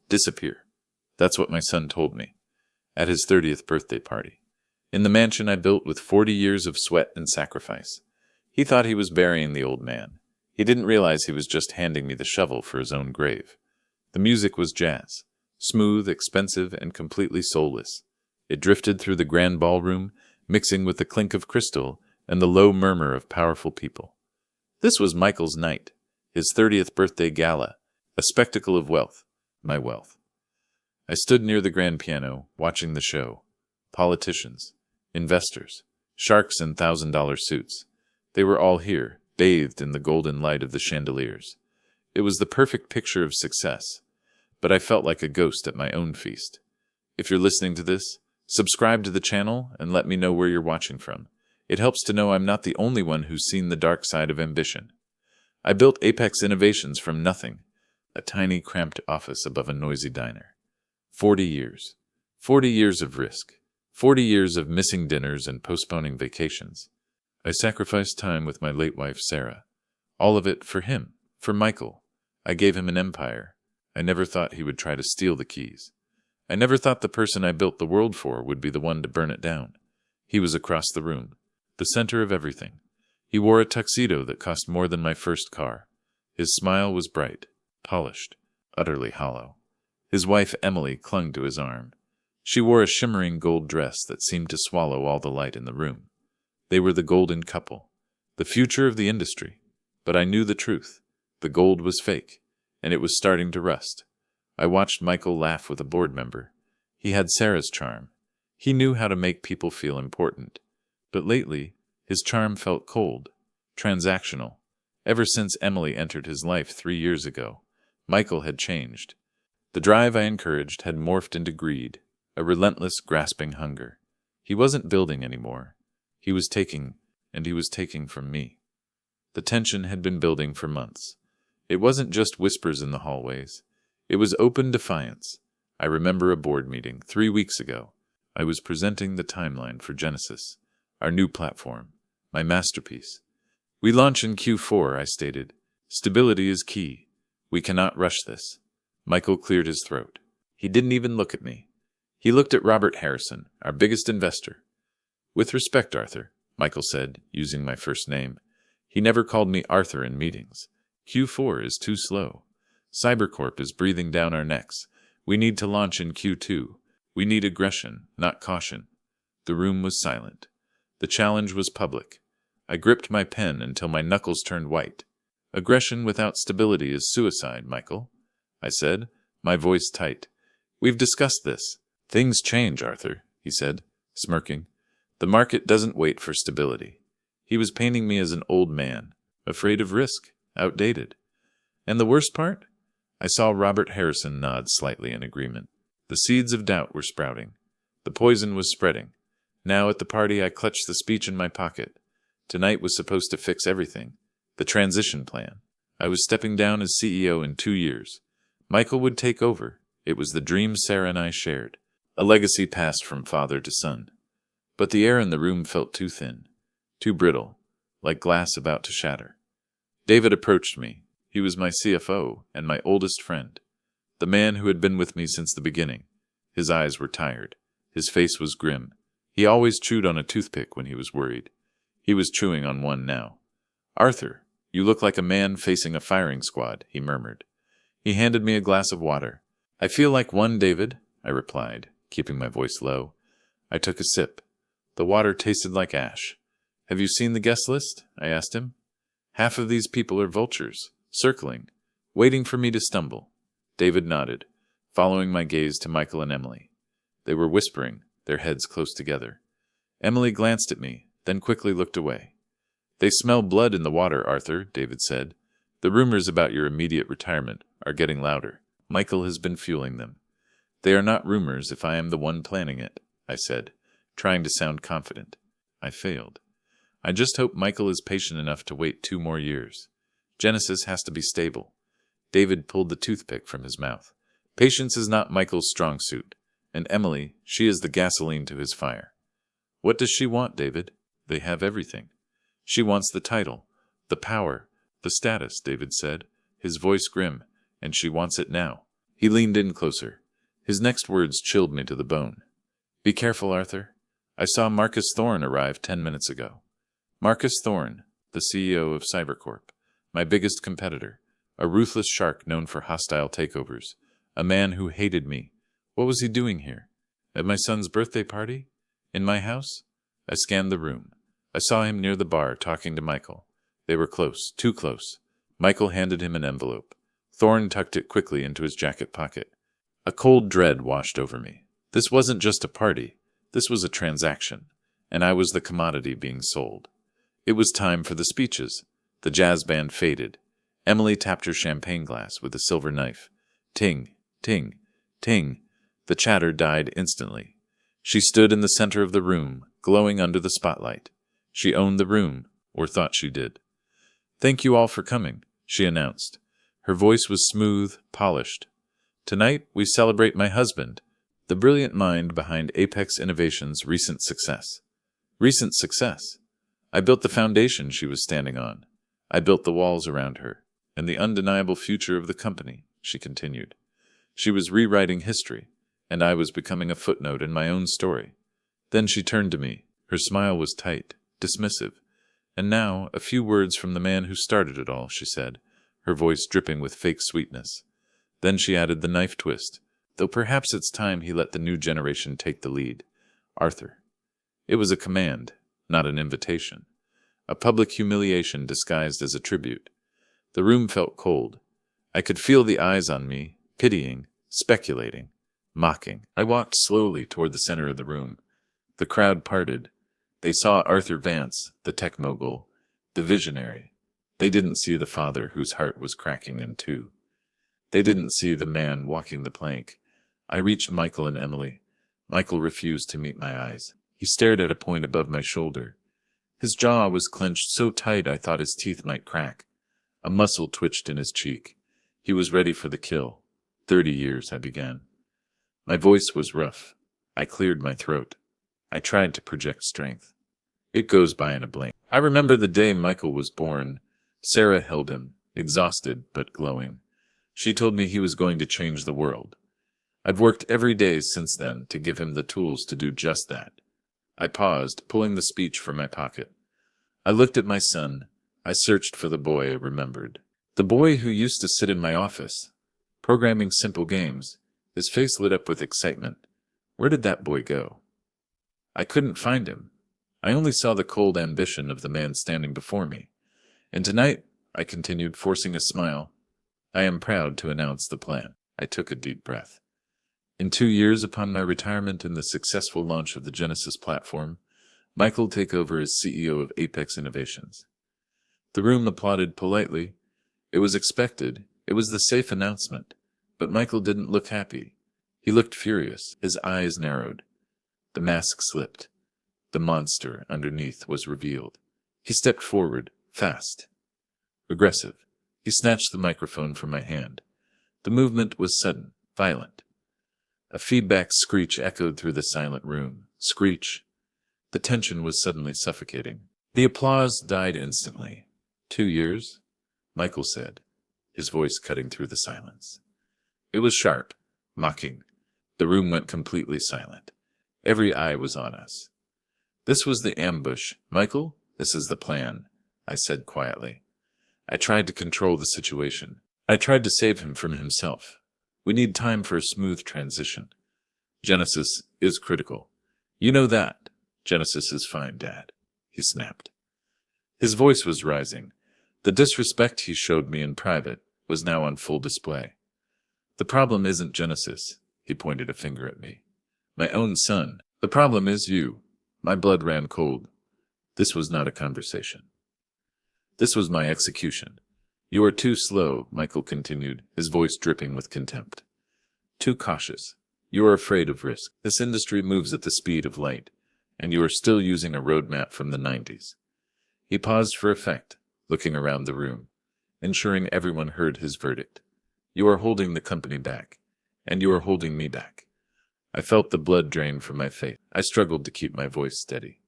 Disappear. That's what my son told me. At his 30th birthday party. In the mansion I built with 40 years of sweat and sacrifice. He thought he was burying the old man. He didn't realize he was just handing me the shovel for his own grave. The music was jazz. Smooth, expensive, and completely soulless. It drifted through the grand ballroom, mixing with the clink of crystal and the low murmur of powerful people. This was Michael's night, his 30th birthday gala, a spectacle of wealth, my wealth. I stood near the grand piano, watching the show. Politicians, investors, sharks in $1,000 suits. They were all here, bathed in the golden light of the chandeliers. It was the perfect picture of success, but I felt like a ghost at my own feast. If you're listening to this, subscribe to the channel and let me know where you're watching from. It helps to know I'm not the only one who's seen the dark side of ambition. I built Apex Innovations from nothing, a tiny cramped office above a noisy diner. 40 years. 40 years of risk. 40 years of missing dinners and postponing vacations. I sacrificed time with my late wife, Sarah. All of it for him, for Michael. I gave him an empire. I never thought he would try to steal the keys. I never thought the person I built the world for would be the one to burn it down. He was across the room, the center of everything. He wore a tuxedo that cost more than my first car. His smile was bright, polished, utterly hollow. His wife, Emily, clung to his arm. She wore a shimmering gold dress that seemed to swallow all the light in the room. They were the golden couple, the future of the industry. But I knew the truth. The gold was fake, and it was starting to rust. I watched Michael laugh with a board member. He had Sarah's charm. He knew how to make people feel important. But lately, his charm felt cold, transactional. Ever since Emily entered his life 3 years ago, Michael had changed. The drive I encouraged had morphed into greed, a relentless, grasping hunger. He wasn't building anymore. He was taking, and he was taking from me. The tension had been building for months. It wasn't just whispers in the hallways. It was open defiance. I remember a board meeting 3 weeks ago. I was presenting the timeline for Genesis, our new platform, my masterpiece. We launch in Q4, I stated. Stability is key. We cannot rush this. Michael cleared his throat. He didn't even look at me. He looked at Robert Harrison, our biggest investor. With respect, Arthur, Michael said, using my first name. He never called me Arthur in meetings. Q4 is too slow. Cybercorp is breathing down our necks. We need to launch in Q2. We need aggression, not caution. The room was silent. The challenge was public. I gripped my pen until my knuckles turned white. Aggression without stability is suicide, Michael, I said, my voice tight. We've discussed this. Things change, Arthur, he said, smirking. The market doesn't wait for stability. He was painting me as an old man, afraid of risk, outdated. And the worst part? I saw Robert Harrison nod slightly in agreement. The seeds of doubt were sprouting. The poison was spreading. Now at the party I clutched the speech in my pocket. Tonight was supposed to fix everything. The transition plan. I was stepping down as CEO in 2 years. Michael would take over. It was the dream Sarah and I shared. A legacy passed from father to son. But the air in the room felt too thin, too brittle, like glass about to shatter. David approached me. He was my CFO and my oldest friend, the man who had been with me since the beginning. His eyes were tired. His face was grim. He always chewed on a toothpick when he was worried. He was chewing on one now. Arthur, you look like a man facing a firing squad, he murmured. He handed me a glass of water. I feel like one, David, I replied, keeping my voice low. I took a sip. The water tasted like ash. Have you seen the guest list? I asked him. Half of these people are vultures, circling, waiting for me to stumble. David nodded, following my gaze to Michael and Emily. They were whispering, their heads close together. Emily glanced at me, then quickly looked away. They smell blood in the water, Arthur, David said. The rumors about your immediate retirement are getting louder. Michael has been fueling them. They are not rumors if I am the one planning it, I said, trying to sound confident. I failed. I just hope Michael is patient enough to wait 2 more years. Genesis has to be stable. David pulled the toothpick from his mouth. Patience is not Michael's strong suit. And Emily, she is the gasoline to his fire. What does she want, David? They have everything. She wants the title, the power, the status, David said, his voice grim, and she wants it now. He leaned in closer. His next words chilled me to the bone. Be careful, Arthur. I saw Marcus Thorne arrive 10 minutes ago. Marcus Thorne, the CEO of Cybercorp, my biggest competitor, a ruthless shark known for hostile takeovers, a man who hated me. What was he doing here? At my son's birthday party? In my house? I scanned the room. I saw him near the bar talking to Michael. They were close, too close. Michael handed him an envelope. Thorne tucked it quickly into his jacket pocket. A cold dread washed over me. This wasn't just a party. This was a transaction, and I was the commodity being sold. It was time for the speeches. The jazz band faded. Emily tapped her champagne glass with a silver knife. Ting, ting, ting. The chatter died instantly. She stood in the center of the room, glowing under the spotlight. She owned the room, or thought she did. Thank you all for coming, she announced. Her voice was smooth, polished. Tonight, we celebrate my husband, the brilliant mind behind Apex Innovations' recent success. Recent success? I built the foundation she was standing on. I built the walls around her, and the undeniable future of the company, she continued. She was rewriting history, and I was becoming a footnote in my own story. Then she turned to me. Her smile was tight, dismissive. And now, a few words from the man who started it all, she said, her voice dripping with fake sweetness. Then she added the knife twist, though perhaps it's time he let the new generation take the lead. Arthur. It was a command, not an invitation. A public humiliation disguised as a tribute. The room felt cold. I could feel the eyes on me, pitying, speculating, mocking. I walked slowly toward the center of the room. The crowd parted. They saw Arthur Vance, the tech mogul, the visionary. They didn't see the father whose heart was cracking in two. They didn't see the man walking the plank. I reached Michael and Emily. Michael refused to meet my eyes. He stared at a point above my shoulder. His jaw was clenched so tight I thought his teeth might crack. A muscle twitched in his cheek. He was ready for the kill. 30 years, I began. My voice was rough. I cleared my throat. I tried to project strength. It goes by in a blink. I remember the day Michael was born. Sarah held him, exhausted but glowing. She told me he was going to change the world. I've worked every day since then to give him the tools to do just that. I paused, pulling the speech from my pocket. I looked at my son. I searched for the boy I remembered. The boy who used to sit in my office, programming simple games. His face lit up with excitement. Where did that boy go? I couldn't find him. I only saw the cold ambition of the man standing before me. And tonight, I continued, forcing a smile, I am proud to announce the plan. I took a deep breath. In 2 years upon my retirement and the successful launch of the Genesis platform, Michael will take over as CEO of Apex Innovations. The room applauded politely. It was expected. It was the safe announcement. But Michael didn't look happy. He looked furious. His eyes narrowed. The mask slipped. The monster underneath was revealed. He stepped forward, fast, aggressive. He snatched the microphone from my hand. The movement was sudden, violent. A feedback screech echoed through the silent room. Screech. The tension was suddenly suffocating. The applause died instantly. 2 years? Michael said, his voice cutting through the silence. It was sharp, mocking. The room went completely silent. Every eye was on us. This was the ambush. Michael, this is the plan, I said quietly. I tried to control the situation. I tried to save him from himself. We need time for a smooth transition. Genesis is critical. You know that. Genesis is fine, Dad, he snapped. His voice was rising. The disrespect he showed me in private was now on full display. The problem isn't Genesis, he pointed a finger at me. My own son. The problem is you. My blood ran cold. This was not a conversation. This was my execution. You are too slow, Michael continued, his voice dripping with contempt. Too cautious. You are afraid of risk. This industry moves at the speed of light, and you are still using a roadmap from the 90s. He paused for effect, looking around the room, ensuring everyone heard his verdict. You are holding the company back, and you are holding me back. I felt the blood drain from my face. I struggled to keep my voice steady.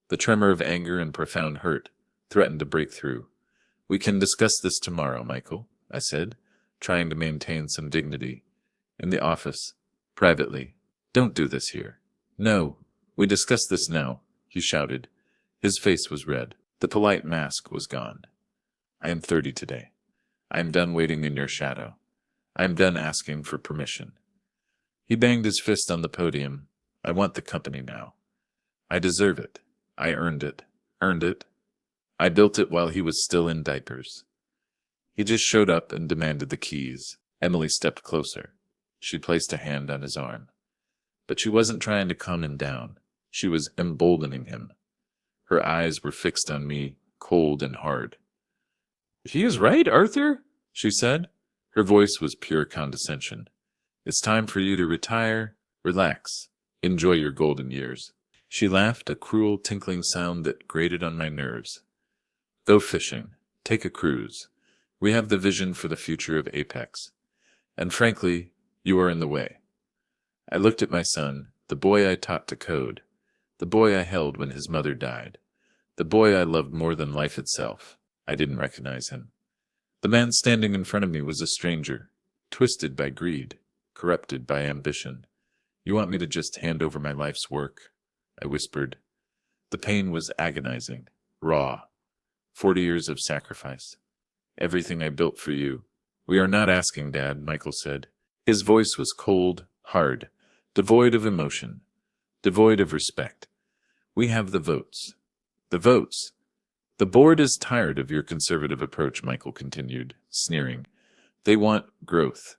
The tremor of anger and profound hurt threatened to break through. We can discuss this tomorrow, Michael, I said, trying to maintain some dignity. In the office. Privately. Don't do this here. No. We discuss this now, he shouted. His face was red. The polite mask was gone. I am 30 today. I am done waiting in your shadow. I am done asking for permission. He banged his fist on the podium. I want the company now. I deserve it. I earned it. Earned it. I built it while he was still in diapers. He just showed up and demanded the keys. Emily stepped closer. She placed a hand on his arm. But she wasn't trying to calm him down. She was emboldening him. Her eyes were fixed on me, cold and hard. "He is right, Arthur," she said. Her voice was pure condescension. "It's time for you to retire, relax, enjoy your golden years." She laughed, a cruel, tinkling sound that grated on my nerves. "Go fishing. Take a cruise. We have the vision for the future of Apex. And frankly, you are in the way." I looked at my son, the boy I taught to code, the boy I held when his mother died, the boy I loved more than life itself. I didn't recognize him. The man standing in front of me was a stranger, twisted by greed, corrupted by ambition. "You want me to just hand over my life's work?" I whispered. The pain was agonizing, raw. 40 years of sacrifice. Everything I built for you. "We are not asking, Dad," Michael said. His voice was cold, hard, devoid of emotion, devoid of respect. "We have the votes." "The votes?" "The board is tired of your conservative approach," Michael continued, sneering. "They want growth.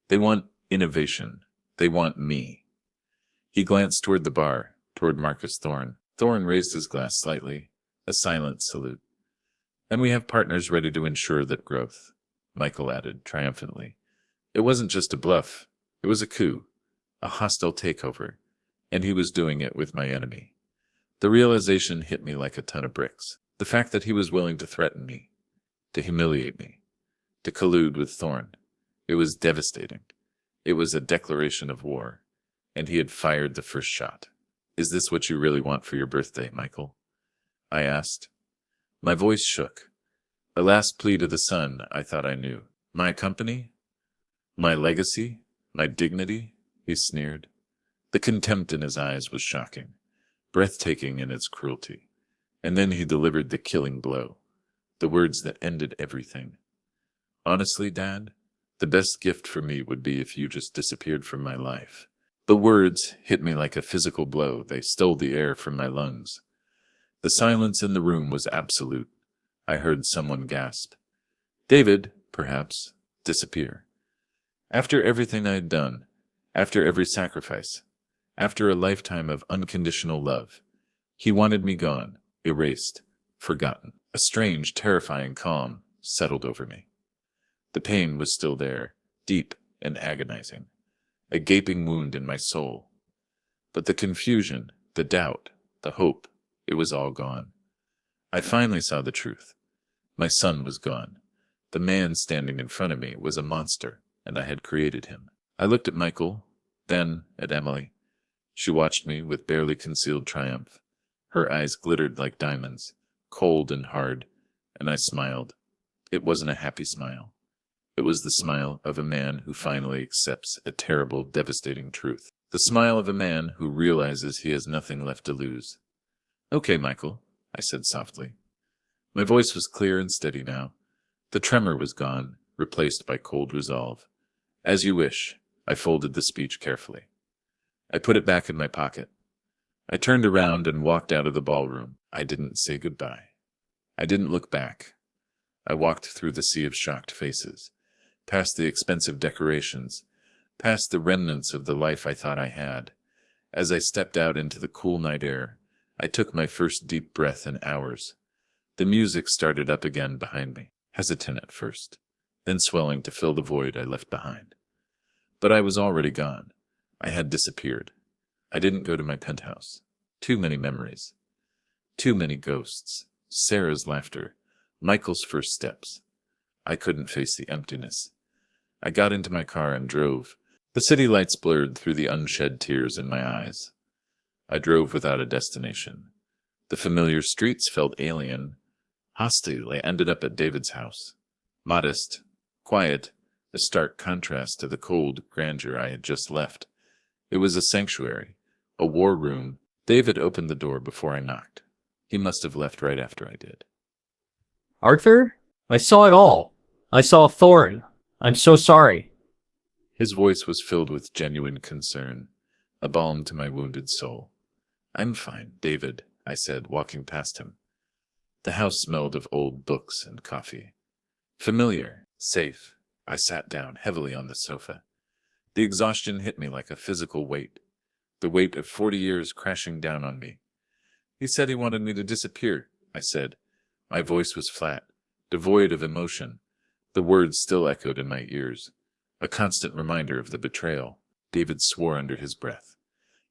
They want innovation. They want me." He glanced toward the bar, toward Marcus Thorne. Thorne raised his glass slightly, a silent salute. "And we have partners ready to ensure that growth," Michael added triumphantly. It wasn't just a bluff. It was a coup, a hostile takeover, and he was doing it with my enemy. The realization hit me like a ton of bricks. The fact that he was willing to threaten me, to humiliate me, to collude with Thorne. It was devastating. It was a declaration of war, and he had fired the first shot. "Is this what you really want for your birthday, Michael?" I asked. My voice shook. The last plea to the sun I thought I knew. "My company? My legacy? My dignity?" he sneered. The contempt in his eyes was shocking, breathtaking in its cruelty. And then he delivered the killing blow, the words that ended everything. "Honestly, Dad, the best gift for me would be if you just disappeared from my life." The words hit me like a physical blow. They stole the air from my lungs. The silence in the room was absolute. I heard someone gasp. David, perhaps, disappear. After everything I had done, after every sacrifice, after a lifetime of unconditional love, he wanted me gone, erased, forgotten. A strange, terrifying calm settled over me. The pain was still there, deep and agonizing, a gaping wound in my soul. But the confusion, the doubt, the hope, it was all gone. I finally saw the truth. My son was gone. The man standing in front of me was a monster, and I had created him. I looked at Michael, then at Emily. She watched me with barely concealed triumph. Her eyes glittered like diamonds, cold and hard, and I smiled. It wasn't a happy smile. It was the smile of a man who finally accepts a terrible, devastating truth. The smile of a man who realizes he has nothing left to lose. "Okay, Michael," I said softly. My voice was clear and steady now. The tremor was gone, replaced by cold resolve. "As you wish." I folded the speech carefully. I put it back in my pocket. I turned around and walked out of the ballroom. I didn't say goodbye. I didn't look back. I walked through the sea of shocked faces, past the expensive decorations, past the remnants of the life I thought I had. As I stepped out into the cool night air, I took my first deep breath in hours. The music started up again behind me, hesitant at first, then swelling to fill the void I left behind. But I was already gone. I had disappeared. I didn't go to my penthouse. Too many memories. Too many ghosts. Sarah's laughter. Michael's first steps. I couldn't face the emptiness. I got into my car and drove. The city lights blurred through the unshed tears in my eyes. I drove without a destination. The familiar streets felt alien. Hostile, I ended up at David's house. Modest, quiet, a stark contrast to the cold grandeur I had just left. It was a sanctuary, a war room. David opened the door before I knocked. He must have left right after I did. Arthur? I saw it all. I saw Thorin. I'm so sorry. His voice was filled with genuine concern, a balm to my wounded soul. I'm fine, David, I said, walking past him. The house smelled of old books and coffee. Familiar, safe. I sat down heavily on the sofa. The exhaustion hit me like a physical weight, the weight of 40 years crashing down on me. He said he wanted me to disappear, I said. My voice was flat, devoid of emotion. The words still echoed in my ears, a constant reminder of the betrayal. David swore under his breath.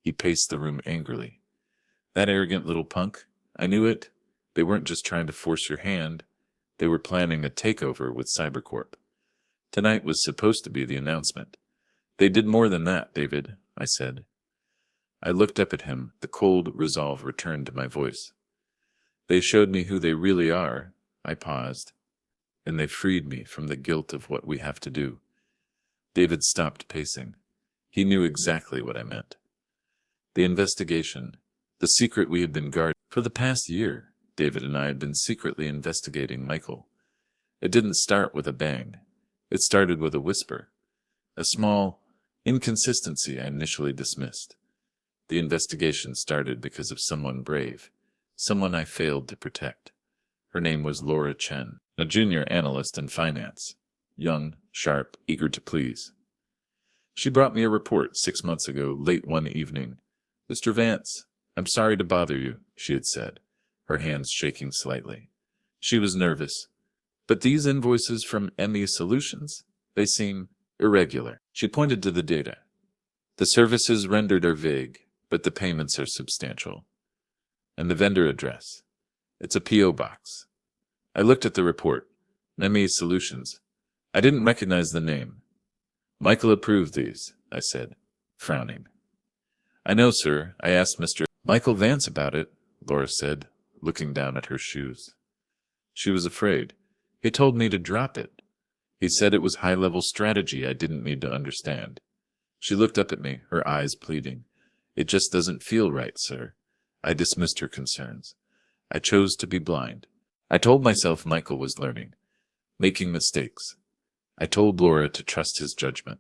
He paced the room angrily. That arrogant little punk, I knew it. They weren't just trying to force your hand. They were planning a takeover with Cybercorp. Tonight was supposed to be the announcement. They did more than that, David, I said. I looked up at him, the cold resolve returned to my voice. They showed me who they really are. I paused, and they freed me from the guilt of what we have to do. David stopped pacing. He knew exactly what I meant. The investigation, the secret we had been guarding. For the past year, David and I had been secretly investigating Michael. It didn't start with a bang. It started with a whisper, a small inconsistency I initially dismissed. The investigation started because of someone brave, someone I failed to protect. Her name was Laura Chen, a junior analyst in finance, young, sharp, eager to please. She brought me a report 6 months ago, late one evening. Mr. Vance, I'm sorry to bother you, she had said, her hands shaking slightly. She was nervous. But these invoices from ME Solutions, they seem irregular. She pointed to the data. The services rendered are vague, but the payments are substantial. And the vendor address. It's a P.O. box. I looked at the report. ME Solutions. I didn't recognize the name. Michael approved these, I said, frowning. I know, sir. I asked Mr. Michael Vance about it, Laura said, looking down at her shoes. She was afraid. He told me to drop it. He said it was high-level strategy I didn't need to understand. She looked up at me, her eyes pleading. It just doesn't feel right, sir. I dismissed her concerns. I chose to be blind. I told myself Michael was learning, making mistakes. I told Laura to trust his judgment.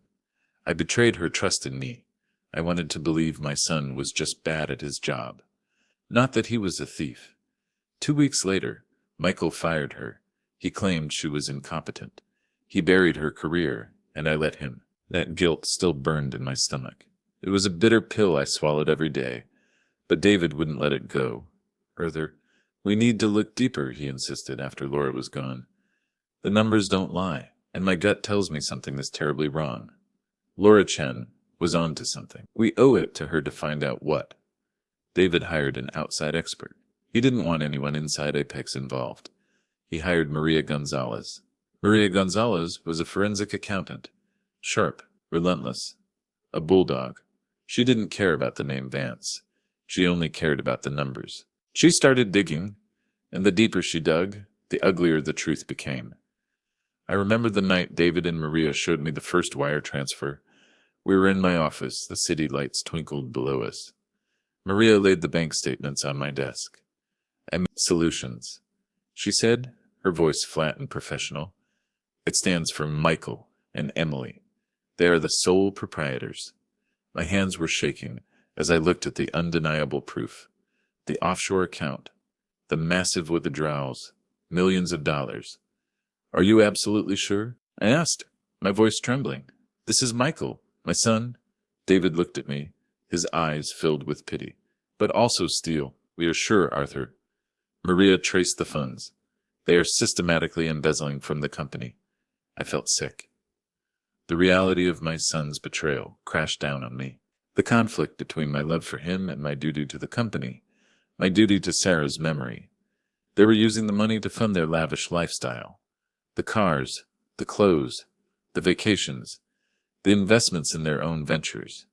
I betrayed her trust in me. I wanted to believe my son was just bad at his job. Not that he was a thief. 2 weeks later, Michael fired her. He claimed she was incompetent. He buried her career, and I let him. That guilt still burned in my stomach. It was a bitter pill I swallowed every day, but David wouldn't let it go. Further, we need to look deeper, he insisted after Laura was gone. The numbers don't lie, and my gut tells me something is terribly wrong. Laura Chen was on to something. We owe it to her to find out what. David hired an outside expert. He didn't want anyone inside Apex involved. He hired Maria Gonzalez. Maria Gonzalez was a forensic accountant. Sharp, relentless, a bulldog. She didn't care about the name Vance. She only cared about the numbers. She started digging, and the deeper she dug, the uglier the truth became. I remember the night David and Maria showed me the first wire transfer. We were in my office. The city lights twinkled below us. Maria laid the bank statements on my desk. ME Solutions, she said, her voice flat and professional. It stands for Michael and Emily. They are the sole proprietors. My hands were shaking as I looked at the undeniable proof. The offshore account, the massive withdrawals, millions of dollars. Are you absolutely sure? I asked, my voice trembling. This is Michael, my son. David looked at me, his eyes filled with pity, but also steel. We are sure, Arthur. Maria traced the funds. They are systematically embezzling from the company. I felt sick. The reality of my son's betrayal crashed down on me. The conflict between my love for him and my duty to the company, my duty to Sarah's memory. They were using the money to fund their lavish lifestyle. The cars, the clothes, the vacations, the investments in their own ventures.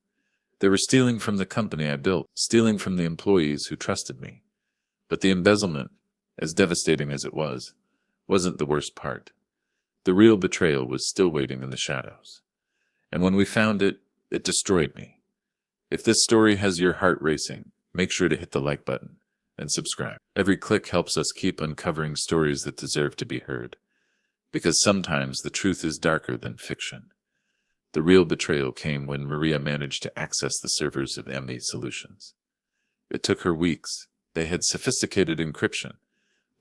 They were stealing from the company I built, stealing from the employees who trusted me. But the embezzlement, as devastating as it was, wasn't the worst part. The real betrayal was still waiting in the shadows. And when we found it, it destroyed me. If this story has your heart racing, make sure to hit the like button and subscribe. Every click helps us keep uncovering stories that deserve to be heard. Because sometimes the truth is darker than fiction. The real betrayal came when Maria managed to access the servers of ME Solutions. It took her weeks. They had sophisticated encryption.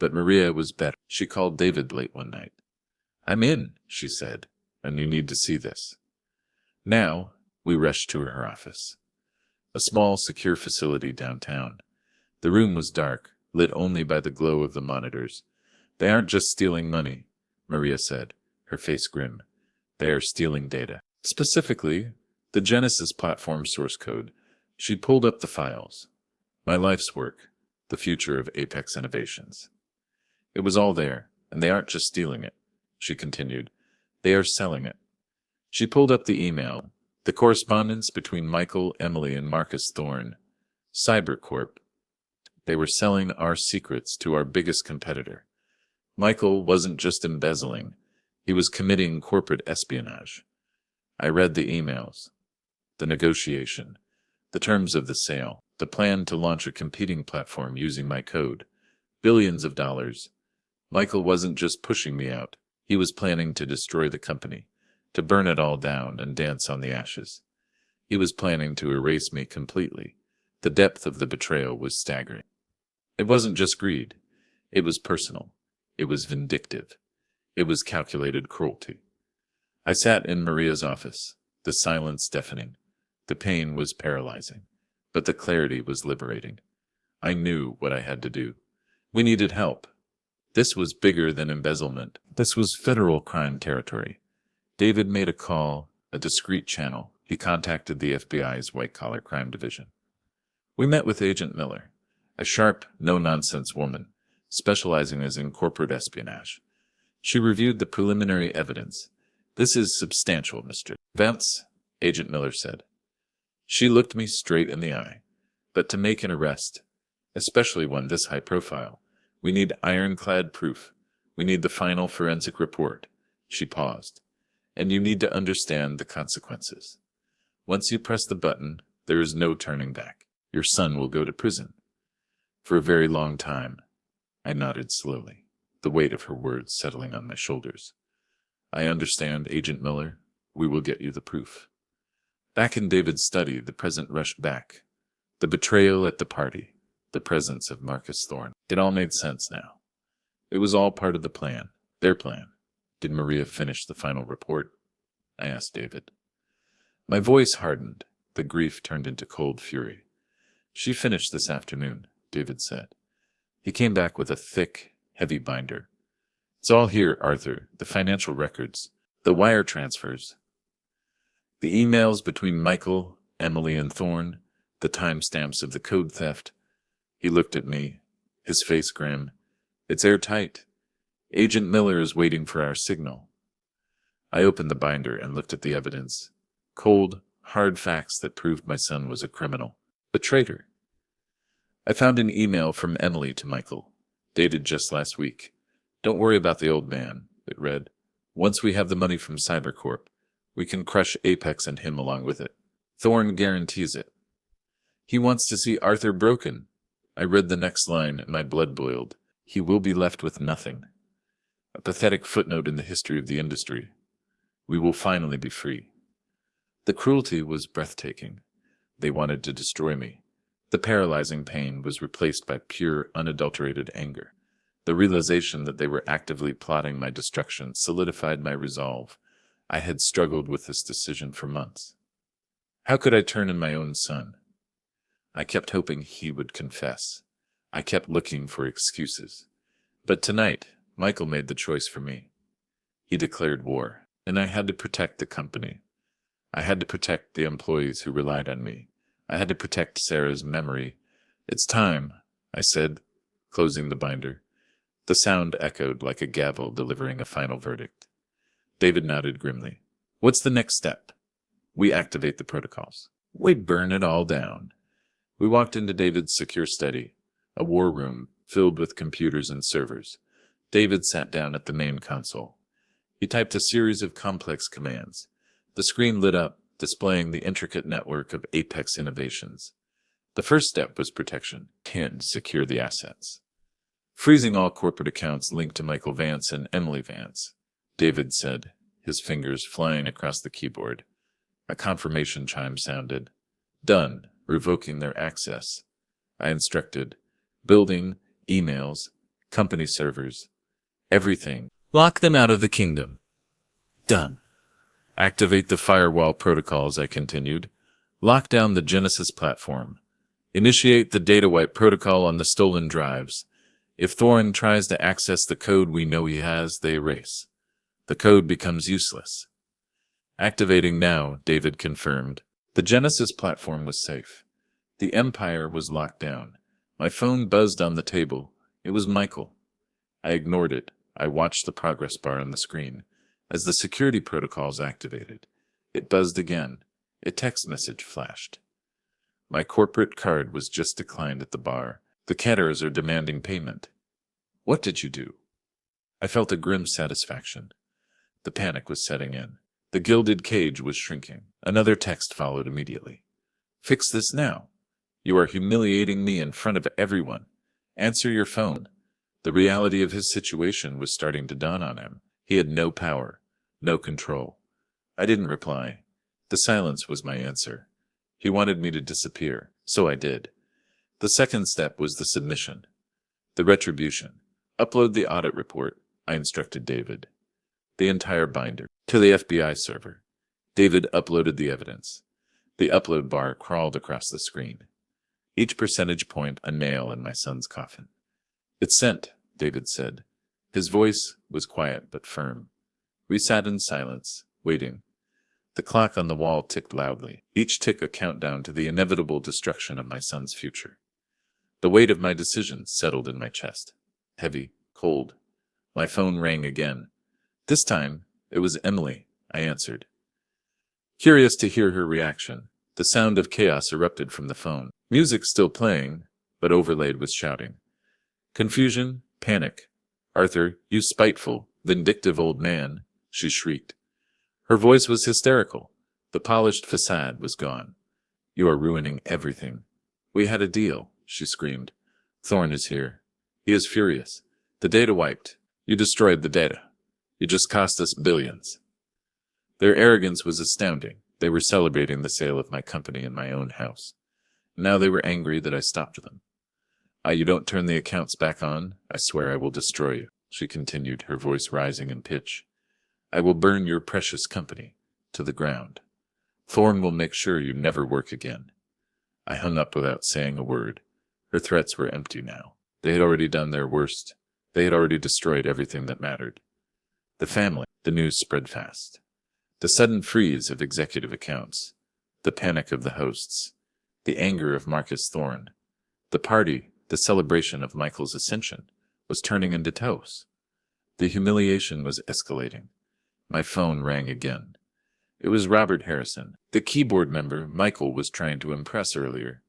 But Maria was better. She called David late one night. "I'm in," she said, "and you need to see this." Now, we rushed to her office. A small, secure facility downtown. The room was dark, lit only by the glow of the monitors. "They aren't just stealing money," Maria said, her face grim. "They are stealing data. Specifically, the Genesis platform source code." She pulled up the files. My life's work, the future of Apex Innovations. It was all there, and they aren't just stealing it, she continued. They are selling it. She pulled up the email, the correspondence between Michael, Emily, and Marcus Thorne. CyberCorp. They were selling our secrets to our biggest competitor. Michael wasn't just embezzling, he was committing corporate espionage. I read the emails, the negotiation, the terms of the sale, the plan to launch a competing platform using my code. Billions of dollars. Michael wasn't just pushing me out, he was planning to destroy the company, to burn it all down and dance on the ashes. He was planning to erase me completely. The depth of the betrayal was staggering. It wasn't just greed. It was personal. It was vindictive. It was calculated cruelty. I sat in Maria's office, the silence deafening. The pain was paralyzing, but the clarity was liberating. I knew what I had to do. We needed help. This was bigger than embezzlement. This was federal crime territory. David made a call, a discreet channel. He contacted the FBI's white-collar crime division. We met with Agent Miller, a sharp, no-nonsense woman, specializing in corporate espionage. She reviewed the preliminary evidence. "This is substantial, Mr. Vance," Agent Miller said. She looked me straight in the eye. "But to make an arrest, especially one this high profile, we need ironclad proof. We need the final forensic report." She paused. "And you need to understand the consequences. Once you press the button, there is no turning back. Your son will go to prison." For a very long time, I nodded slowly, the weight of her words settling on my shoulders. "I understand, Agent Miller. We will get you the proof." Back in David's study, the present rushed back. The betrayal at the party, the presence of Marcus Thorne. It all made sense now. It was all part of the plan, their plan. "Did Maria finish the final report?" I asked David. My voice hardened. The grief turned into cold fury. "She finished this afternoon," David said. He came back with a thick, heavy binder. "It's all here, Arthur, the financial records, the wire transfers, the emails between Michael, Emily, and Thorne, the timestamps of the code theft." He looked at me, his face grim. "It's airtight. Agent Miller is waiting for our signal." I opened the binder and looked at the evidence. Cold, hard facts that proved my son was a criminal, a traitor. I found an email from Emily to Michael, dated just last week. "Don't worry about the old man," it read. "Once we have the money from CyberCorp, we can crush Apex and him along with it. Thorne guarantees it. He wants to see Arthur broken." I read the next line and my blood boiled. "He will be left with nothing. A pathetic footnote in the history of the industry. We will finally be free." The cruelty was breathtaking. They wanted to destroy me. The paralyzing pain was replaced by pure, unadulterated anger. The realization that they were actively plotting my destruction solidified my resolve. I had struggled with this decision for months. How could I turn in my own son? I kept hoping he would confess. I kept looking for excuses. But tonight, Michael made the choice for me. He declared war, and I had to protect the company. I had to protect the employees who relied on me. I had to protect Sarah's memory. "It's time," I said, closing the binder. The sound echoed like a gavel delivering a final verdict. David nodded grimly. "What's the next step?" "We activate the protocols. We burn it all down." We walked into David's secure study, a war room filled with computers and servers. David sat down at the main console. He typed a series of complex commands. The screen lit up, displaying the intricate network of Apex innovations. The first step was protection. And secure the assets. Freezing all corporate accounts linked to Michael Vance and Emily Vance, David said, his fingers flying across the keyboard. A confirmation chime sounded. Done. Revoking their access. I instructed. Building, emails, company servers, everything. Lock them out of the kingdom. Done. Activate the firewall protocols, I continued. Lock down the Genesis platform. Initiate the data wipe protocol on the stolen drives. If Thorin tries to access the code we know he has, they erase. The code becomes useless. Activating now, David confirmed. The Genesis platform was safe. The Empire was locked down. My phone buzzed on the table. It was Michael. I ignored it. I watched the progress bar on the screen. As the security protocols activated, it buzzed again. A text message flashed. My corporate card was just declined at the bar. The Ketters are demanding payment. What did you do? I felt a grim satisfaction. The panic was setting in. The gilded cage was shrinking. Another text followed immediately. Fix this now. You are humiliating me in front of everyone. Answer your phone. The reality of his situation was starting to dawn on him. He had no power, no control. I didn't reply. The silence was my answer. He wanted me to disappear, so I did. The second step was the submission. The retribution. Upload the audit report, I instructed David. The entire binder. To the FBI server. David uploaded the evidence. The upload bar crawled across the screen. Each percentage point a nail in my son's coffin. It's sent, David said. His voice was quiet but firm. We sat in silence, waiting. The clock on the wall ticked loudly, each tick a countdown to the inevitable destruction of my son's future. The weight of my decision settled in my chest. Heavy, cold. My phone rang again. This time, it was Emily, I answered. Curious to hear her reaction, the sound of chaos erupted from the phone. Music still playing, but overlaid with shouting. Confusion, panic. Arthur, you spiteful, vindictive old man, she shrieked. Her voice was hysterical. The polished facade was gone. You are ruining everything. We had a deal, she screamed. Thorn is here. He is furious. The data wiped. You destroyed the data. You just cost us billions. Their arrogance was astounding. They were celebrating the sale of my company in my own house. Now they were angry that I stopped them. You don't turn the accounts back on, I swear I will destroy you, she continued, her voice rising in pitch. I will burn your precious company to the ground. Thorn will make sure you never work again. I hung up without saying a word. Her threats were empty now. They had already done their worst. They had already destroyed everything that mattered. The family. The news spread fast. The sudden freeze of executive accounts. The panic of the hosts. The anger of Marcus Thorn. The party, the celebration of Michael's ascension, was turning into toast. The humiliation was escalating. My phone rang again. It was Robert Harrison, the keyboard member Michael was trying to impress earlier.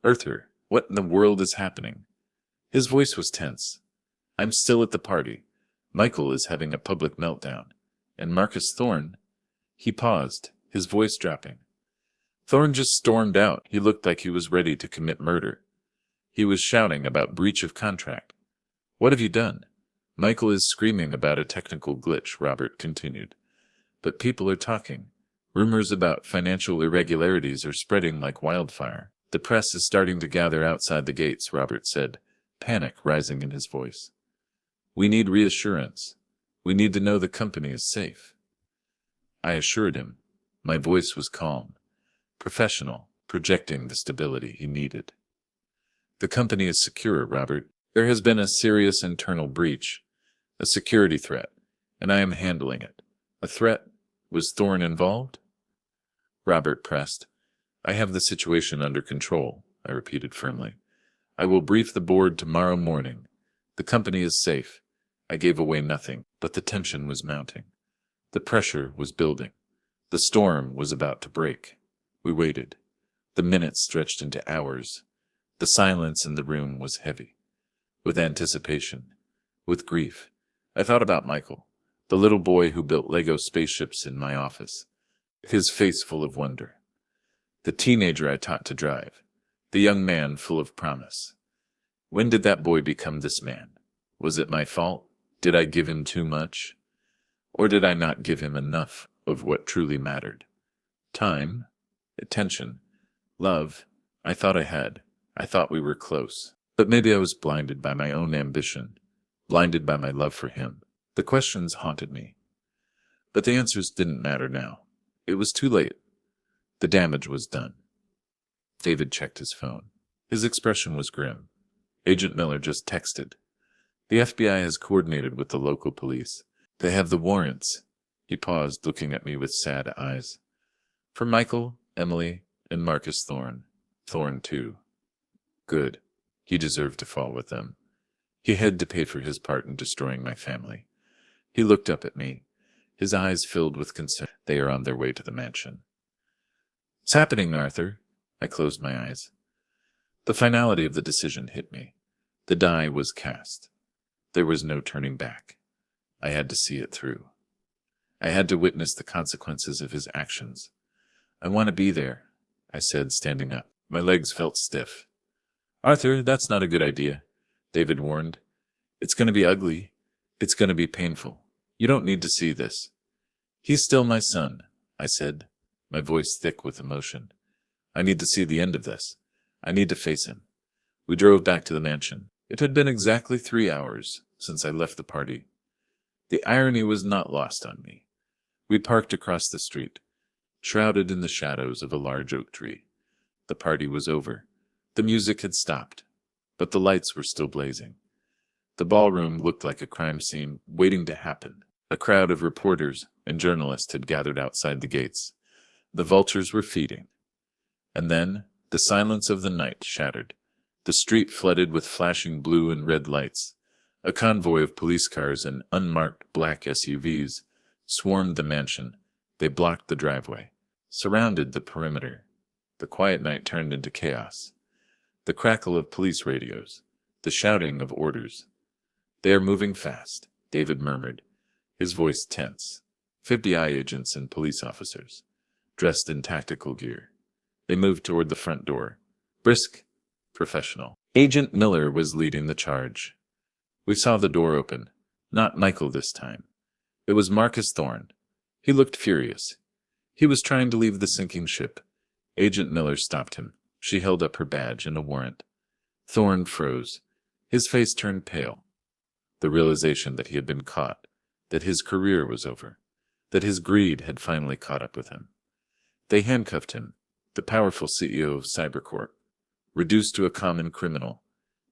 Arthur, what in the world is happening? His voice was tense. I'm still at the party. Michael is having a public meltdown. And Marcus Thorn... He paused, his voice dropping. Thorn just stormed out. He looked like he was ready to commit murder. He was shouting about breach of contract. What have you done? Michael is screaming about a technical glitch, Robert continued. But people are talking. Rumors about financial irregularities are spreading like wildfire. The press is starting to gather outside the gates, Robert said, panic rising in his voice. We need reassurance. We need to know the company is safe. I assured him. My voice was calm, professional, projecting the stability he needed. The company is secure, Robert. There has been a serious internal breach, a security threat, and I am handling it. A threat? Was Thorn involved? Robert pressed. I have the situation under control, I repeated firmly. I will brief the board tomorrow morning. The company is safe. I gave away nothing, but the tension was mounting. The pressure was building. The storm was about to break. We waited. The minutes stretched into hours. The silence in the room was heavy. With anticipation. With grief. I thought about Michael. The little boy who built Lego spaceships in my office, his face full of wonder. The teenager I taught to drive, the young man full of promise. When did that boy become this man? Was it my fault? Did I give him too much? Or did I not give him enough of what truly mattered? Time, attention, love. I thought I had. I thought we were close. But maybe I was blinded by my own ambition, blinded by my love for him. The questions haunted me. But the answers didn't matter now. It was too late. The damage was done. David checked his phone. His expression was grim. Agent Miller just texted. The FBI has coordinated with the local police. They have the warrants. He paused, looking at me with sad eyes. For Michael, Emily, and Marcus Thorne. Thorne, too. Good. He deserved to fall with them. He had to pay for his part in destroying my family. He looked up at me, his eyes filled with concern. They are on their way to the mansion. It's happening, Arthur. I closed my eyes. The finality of the decision hit me. The die was cast. There was no turning back. I had to see it through. I had to witness the consequences of his actions. I want to be there, I said, standing up. My legs felt stiff. Arthur, that's not a good idea, David warned. It's going to be ugly. It's going to be painful. You don't need to see this. He's still my son, I said, my voice thick with emotion. I need to see the end of this. I need to face him. We drove back to the mansion. It had been exactly 3 hours since I left the party. The irony was not lost on me. We parked across the street, shrouded in the shadows of a large oak tree. The party was over. The music had stopped, but the lights were still blazing. The ballroom looked like a crime scene waiting to happen. A crowd of reporters and journalists had gathered outside the gates. The vultures were feeding. And then the silence of the night shattered. The street flooded with flashing blue and red lights. A convoy of police cars and unmarked black SUVs swarmed the mansion. They blocked the driveway, surrounded the perimeter. The quiet night turned into chaos. The crackle of police radios, the shouting of orders. They are moving fast, David murmured, his voice tense. 50 agents and police officers, dressed in tactical gear. They moved toward the front door, brisk, professional. Agent Miller was leading the charge. We saw the door open. Not Michael this time. It was Marcus Thorne. He looked furious. He was trying to leave the sinking ship. Agent Miller stopped him. She held up her badge and a warrant. Thorne froze. His face turned pale. The realization that he had been caught, that his career was over, that his greed had finally caught up with him. They handcuffed him, the powerful CEO of Cybercorp, reduced to a common criminal.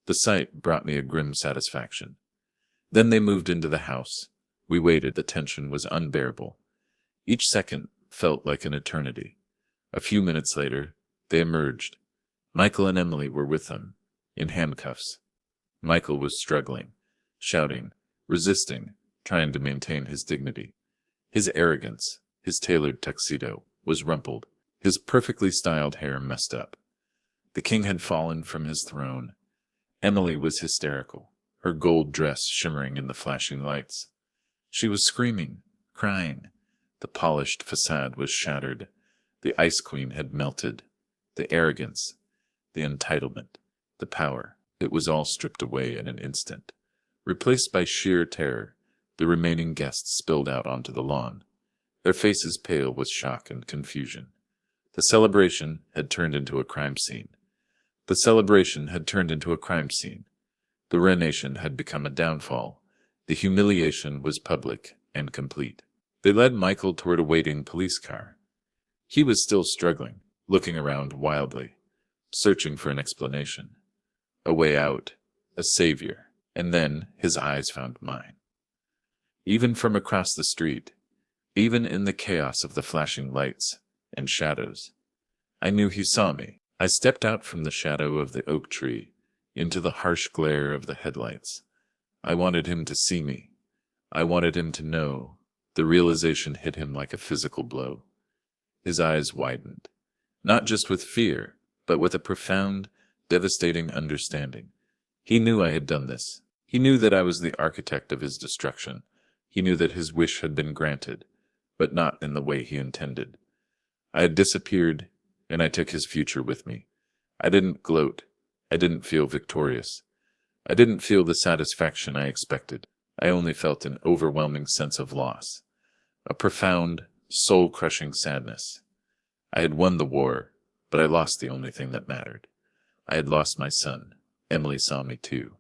The sight brought me a grim satisfaction. Then they moved into the house. We waited. The tension was unbearable. Each second felt like an eternity. A few minutes later, they emerged. Michael and Emily were with them, in handcuffs. Michael was struggling, shouting, resisting, trying to maintain his dignity. His arrogance, his tailored tuxedo, was rumpled, his perfectly styled hair messed up. The king had fallen from his throne. Emily was hysterical, her gold dress shimmering in the flashing lights. She was screaming, crying. The polished facade was shattered. The Ice Queen had melted. The arrogance, the entitlement, the power, it was all stripped away in an instant. Replaced by sheer terror, the remaining guests spilled out onto the lawn, their faces pale with shock and confusion. The celebration had turned into a crime scene. The celebration had turned into a crime scene. The Renation had become a downfall. The humiliation was public and complete. They led Michael toward a waiting police car. He was still struggling, looking around wildly, searching for an explanation, a way out, a savior, and then his eyes found mine. Even from across the street, even in the chaos of the flashing lights and shadows, I knew he saw me. I stepped out from the shadow of the oak tree into the harsh glare of the headlights. I wanted him to see me. I wanted him to know. The realization hit him like a physical blow. His eyes widened, not just with fear, but with a profound, devastating understanding. He knew I had done this. He knew that I was the architect of his destruction, He knew that his wish had been granted, but not in the way he intended. I had disappeared, and I took his future with me. I didn't gloat. I didn't feel victorious. I didn't feel the satisfaction I expected. I only felt an overwhelming sense of loss, a profound, soul-crushing sadness. I had won the war, but I lost the only thing that mattered. I had lost my son. Emily saw me too.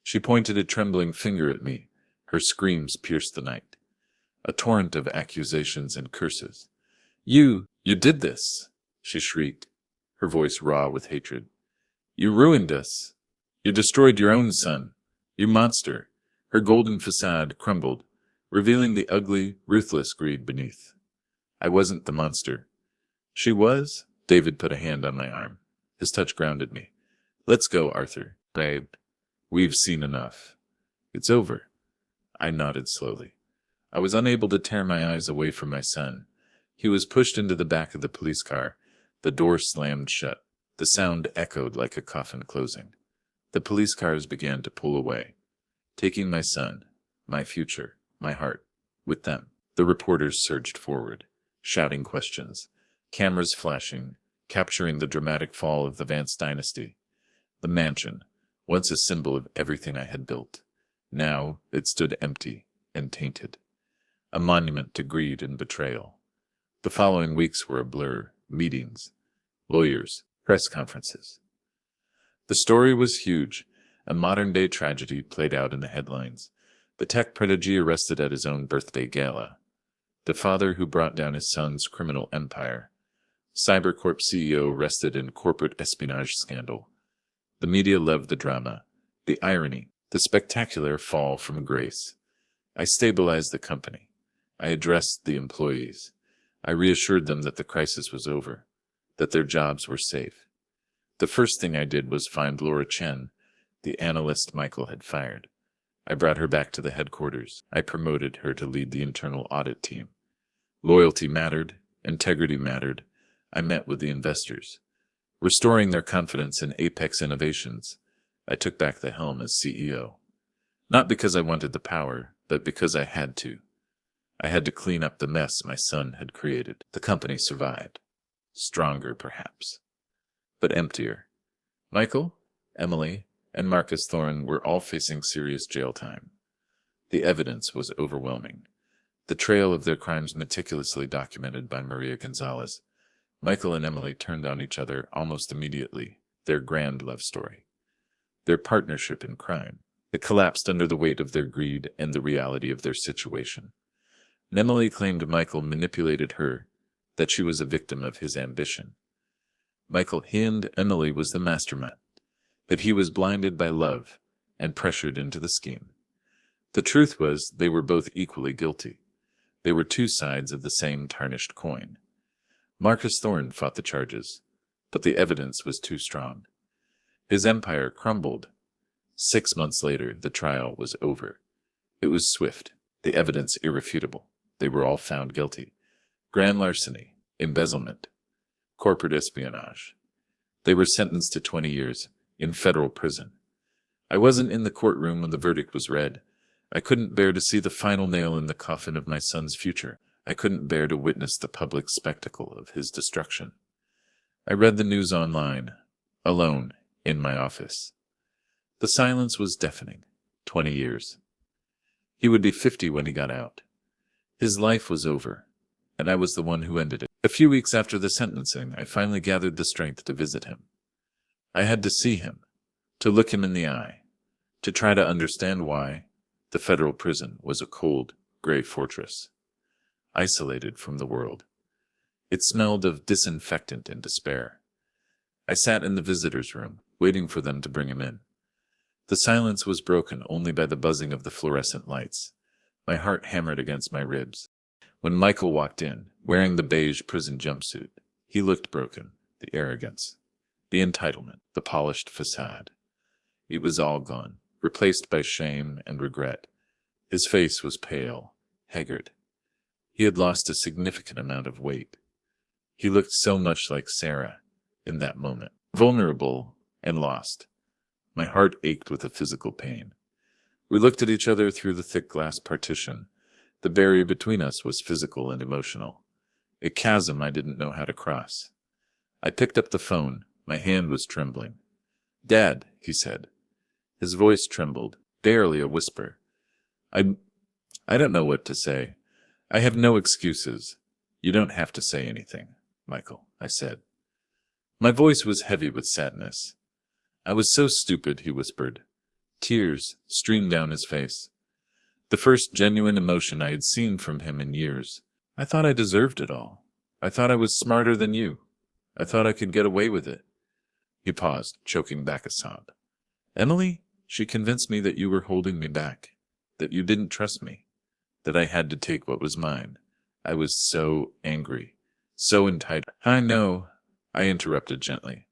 She pointed a trembling finger at me. Her screams pierced the night. A torrent of accusations and curses. You did this, she shrieked, her voice raw with hatred. You ruined us. You destroyed your own son. You monster. Her golden facade crumbled, revealing the ugly, ruthless greed beneath. I wasn't the monster. She was? David put a hand on my arm. His touch grounded me. Let's go, Arthur. Babe, we've seen enough. It's over. I nodded slowly. I was unable to tear my eyes away from my son. He was pushed into the back of the police car. The door slammed shut. The sound echoed like a coffin closing. The police cars began to pull away, taking my son, my future, my heart, with them. The reporters surged forward, shouting questions, cameras flashing, capturing the dramatic fall of the Vance dynasty. The mansion, once a symbol of everything I had built, now it stood empty and tainted, a monument to greed and betrayal. The following weeks were a blur: meetings, lawyers, press conferences. The story was huge. A modern-day tragedy played out in the headlines. The tech prodigy arrested at his own birthday gala. The father who brought down his son's criminal empire. Cybercorp CEO arrested in corporate espionage scandal. The media loved the drama, the irony, the spectacular fall from grace. I stabilized the company. I addressed the employees. I reassured them that the crisis was over, that their jobs were safe. The first thing I did was find Laura Chen, the analyst Michael had fired. I brought her back to the headquarters. I promoted her to lead the internal audit team. Loyalty mattered. Integrity mattered. I met with the investors. Restoring their confidence in Apex Innovations, I took back the helm as CEO. Not because I wanted the power, but because I had to. I had to clean up the mess my son had created. The company survived. Stronger, perhaps, but emptier. Michael, Emily, and Marcus Thorne were all facing serious jail time. The evidence was overwhelming. The trail of their crimes meticulously documented by Maria Gonzalez. Michael and Emily turned on each other almost immediately, their grand love story. Their partnership in crime. It collapsed under the weight of their greed and the reality of their situation. Emily claimed Michael manipulated her, that she was a victim of his ambition. Michael hinned Emily was the mastermind, but he was blinded by love and pressured into the scheme. The truth was they were both equally guilty. They were two sides of the same tarnished coin. Marcus Thorne fought the charges, but the evidence was too strong. His empire crumbled. 6 months later, the trial was over. It was swift, the evidence irrefutable. They were all found guilty. Grand larceny, embezzlement, corporate espionage. They were sentenced to 20 years in federal prison. I wasn't in the courtroom when the verdict was read. I couldn't bear to see the final nail in the coffin of my son's future. I couldn't bear to witness the public spectacle of his destruction. I read the news online, alone, in my office. The silence was deafening. 20 years. He would be 50 when he got out. His life was over, and I was the one who ended it. A few weeks after the sentencing, I finally gathered the strength to visit him. I had to see him, to look him in the eye, to try to understand why the federal prison was a cold, gray fortress, isolated from the world. It smelled of disinfectant and despair. I sat in the visitor's room, waiting for them to bring him in. The silence was broken only by the buzzing of the fluorescent lights. My heart hammered against my ribs. When Michael walked in, wearing the beige prison jumpsuit, he looked broken. The arrogance, the entitlement, the polished facade. It was all gone, replaced by shame and regret. His face was pale, haggard. He had lost a significant amount of weight. He looked so much like Sarah in that moment, vulnerable and lost. My heart ached with a physical pain. We looked at each other through the thick glass partition. The barrier between us was physical and emotional, a chasm I didn't know how to cross. I picked up the phone. My hand was trembling. "Dad," he said. His voice trembled, barely a whisper. I don't know what to say. I have no excuses. You don't have to say anything, Michael, I said. My voice was heavy with sadness. I was so stupid, he whispered. Tears streamed down his face. The first genuine emotion I had seen from him in years. I thought I deserved it all. I thought I was smarter than you. I thought I could get away with it. He paused, choking back a sob. Emily, she convinced me that you were holding me back, that you didn't trust me, that I had to take what was mine. I was so angry, so entitled. I know, I interrupted gently.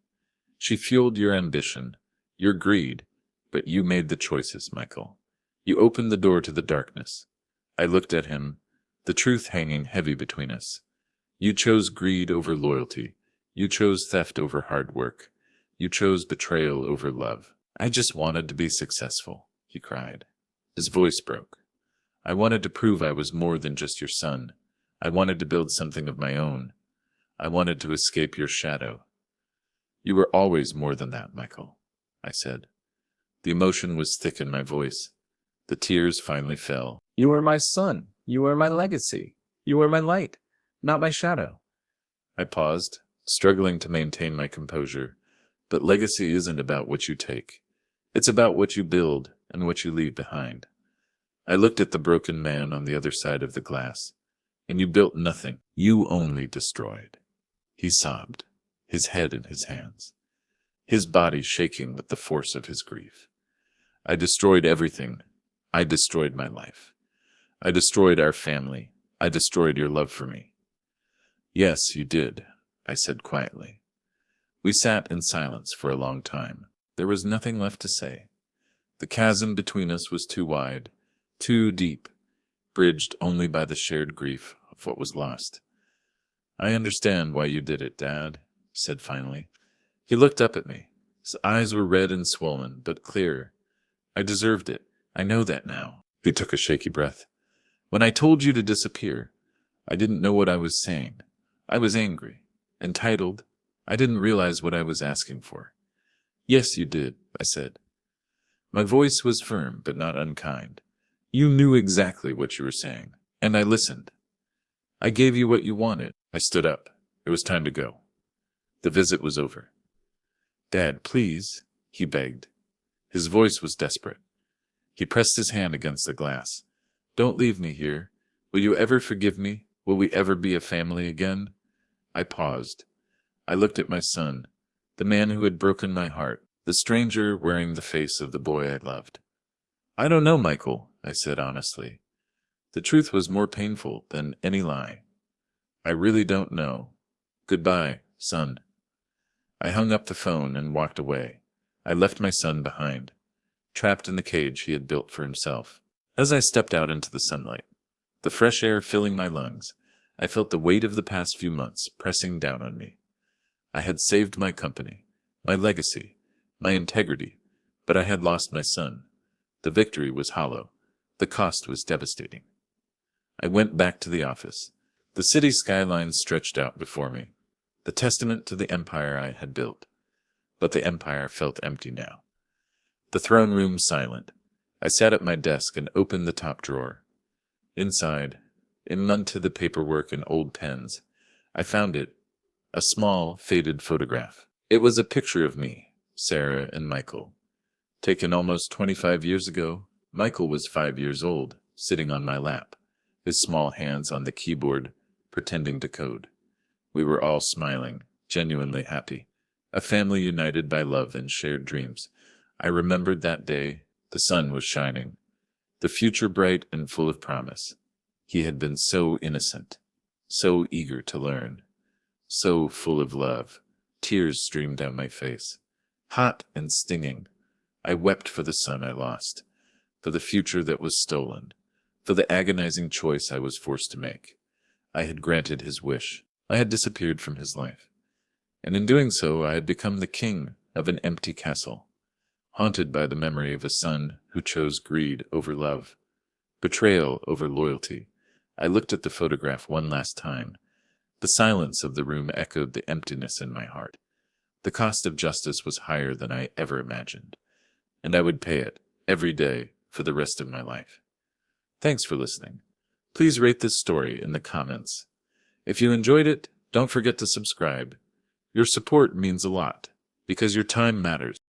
She fueled your ambition, your greed, but you made the choices, Michael. You opened the door to the darkness. I looked at him, the truth hanging heavy between us. You chose greed over loyalty. You chose theft over hard work. You chose betrayal over love. I just wanted to be successful, he cried. His voice broke. I wanted to prove I was more than just your son. I wanted to build something of my own. I wanted to escape your shadow. You were always more than that, Michael, I said. The emotion was thick in my voice. The tears finally fell. You were my son. You were my legacy. You were my light, not my shadow. I paused, struggling to maintain my composure. But legacy isn't about what you take. It's about what you build and what you leave behind. I looked at the broken man on the other side of the glass. And you built nothing. You only destroyed. He sobbed, his head in his hands, his body shaking with the force of his grief. I destroyed everything. I destroyed my life. I destroyed our family. I destroyed your love for me. Yes, you did, I said quietly. We sat in silence for a long time. There was nothing left to say. The chasm between us was too wide, too deep, bridged only by the shared grief of what was lost. I understand why you did it, Dad, said finally. He looked up at me. His eyes were red and swollen, but clear. I deserved it. I know that now. He took a shaky breath. When I told you to disappear, I didn't know what I was saying. I was angry, entitled. I didn't realize what I was asking for. Yes, you did, I said. My voice was firm, but not unkind. You knew exactly what you were saying, and I listened. I gave you what you wanted. I stood up. It was time to go. The visit was over. Dad, please, he begged. His voice was desperate. He pressed his hand against the glass. Don't leave me here. Will you ever forgive me? Will we ever be a family again? I paused. I looked at my son, the man who had broken my heart, the stranger wearing the face of the boy I loved. I don't know, Michael, I said honestly. The truth was more painful than any lie. I really don't know. Goodbye, son. I hung up the phone and walked away. I left my son behind, trapped in the cage he had built for himself. As I stepped out into the sunlight, the fresh air filling my lungs, I felt the weight of the past few months pressing down on me. I had saved my company, my legacy, my integrity, but I had lost my son. The victory was hollow. The cost was devastating. I went back to the office. The city skyline stretched out before me, the testament to the empire I had built. But the empire felt empty now. The throne room silent. I sat at my desk and opened the top drawer. Inside, into the paperwork and old pens, I found it, a small, faded photograph. It was a picture of me, Sarah, and Michael. Taken almost 25 years ago, Michael was 5 years old, sitting on my lap, his small hands on the keyboard, pretending to code. We were all smiling, genuinely happy, a family united by love and shared dreams. I remembered that day. The sun was shining, the future bright and full of promise. He had been so innocent, so eager to learn, so full of love. Tears streamed down my face, hot and stinging. I wept for the son I lost, for the future that was stolen, for the agonizing choice I was forced to make. I had granted his wish. I had disappeared from his life. And in doing so, I had become the king of an empty castle, haunted by the memory of a son who chose greed over love, betrayal over loyalty, I looked at the photograph one last time. The silence of the room echoed the emptiness in my heart. The cost of justice was higher than I ever imagined, and I would pay it every day for the rest of my life. Thanks for listening. Please rate this story in the comments. If you enjoyed it, don't forget to subscribe. Your support means a lot, because your time matters.